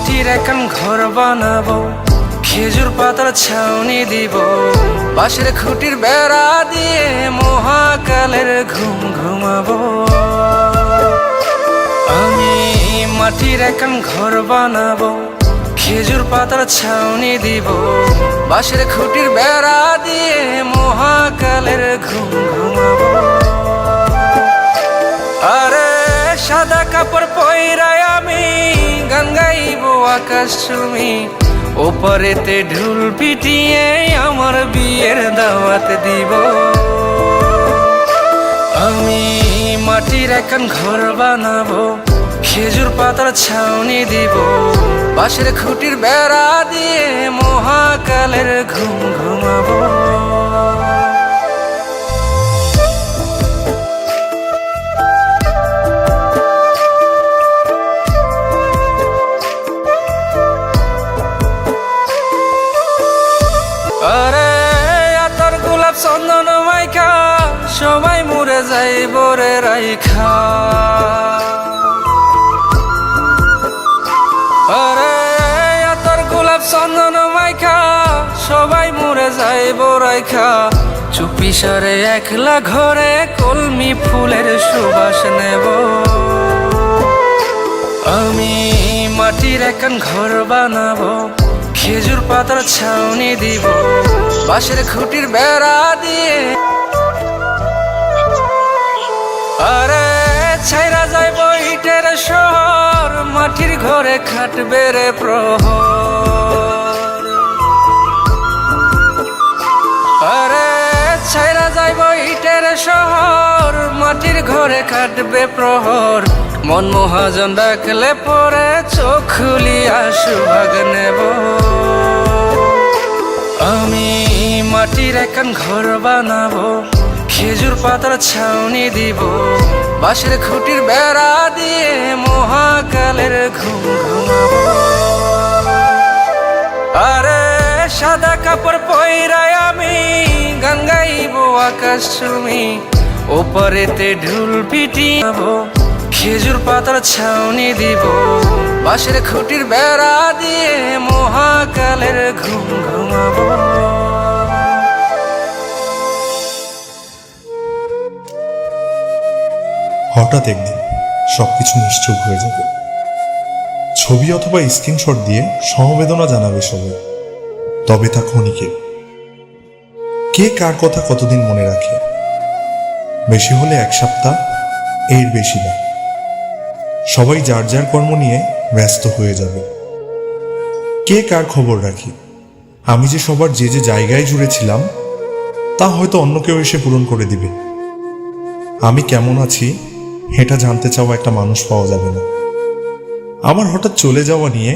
মাটির একখান ঘর বানাবো, খেজুর পাতার ছাউনি দিব, বাঁশের খুঁটির বেড়া দিয়ে মহাকালের ঘুম ঘুমাবো। আমি মাটির একখান ঘর বানাবো, খেজুর পাতার ছাউনি দিব, বাঁশের খুঁটির বেড়া দিয়ে মহাকালের ঘুম ঘুমাবো। আরে সাদা কাপড় পইরায় আমি গান গাইবো আকাশ চুমি, ওপারেতে ঢোল পিটিয়ে আমার বিয়ের দাওয়াত দিব। আমি মাটির একখান ঘর বানাবো, খেজুর পাতার ছাউনি দিব, বাঁশের খুঁটির বেড়া দিয়ে মহাকালের ঘুম ঘুমাবো। আরে আতর গোলাপ চন্দন মাইখা সবাই মরে যাইব রে রাইখা। আরে আতর গোলাপ চন্দন মাইখা সবাই মরে যাইব রাইখা, চুপি সারে একলা ঘরে কলমি ফুলের সুবাস নেব। আমি মাটির একখান ঘর বানাবো, খেজুর পাতার ছাউনি দিব, বাঁশের খুঁটির বেড়া দিয়ে। আরে ছাইরা যাইব ইটের শহর, মাটির ঘরে খাটবে রে প্রহর। আরে ছাইরা যাইব ইটের শহর, মাটির ঘরে খাটবে প্রহর। মন মহাজন ডাকলে পরে চোখ খুলিয়া সুভাগ নেব। আমি মাটির একখান ঘর বানাবো, খেজুর পাতার ছাউনি দিব, বাঁশের খুঁটির বেড়া দিয়ে মহাকালের ঘুম ঘুমাবো। আরে সাদা কাপড় পইরায় আমি গান গাইবো আকাশ চুমি, ওপারেতে ঢোল পিটিয়াবো, খেজুর পাতার ছাউনি দিব, বাঁশের খুঁটির বেড়া দিয়ে মহাকালের ঘুম ঘুমাবো। হঠাৎ একদিন সবকিছু নিশ্চুপ হয়ে যাবে। ছবি অথবা স্ক্রিনশট দিয়ে সমবেদনা জানাবে সবাই, তবে তা ক্ষণিকের। কে কার কথা কতদিন মনে রাখে? বেশি হলে এক সপ্তাহ, এর বেশি না। সবাই যার যার কর্ম নিয়ে ব্যস্ত হয়ে যাবে। কে কার খবর রাখি? আমি যে সবার যে যে জায়গায় জুড়েছিলাম তা হয়তো অন্য কেউ এসে পূরণ করে দিবে। আমি কেমন আছি এটা জানতে চাওয়া একটা মানুষ পাওয়া যাবে না। আমার হঠাৎ চলে যাওয়া নিয়ে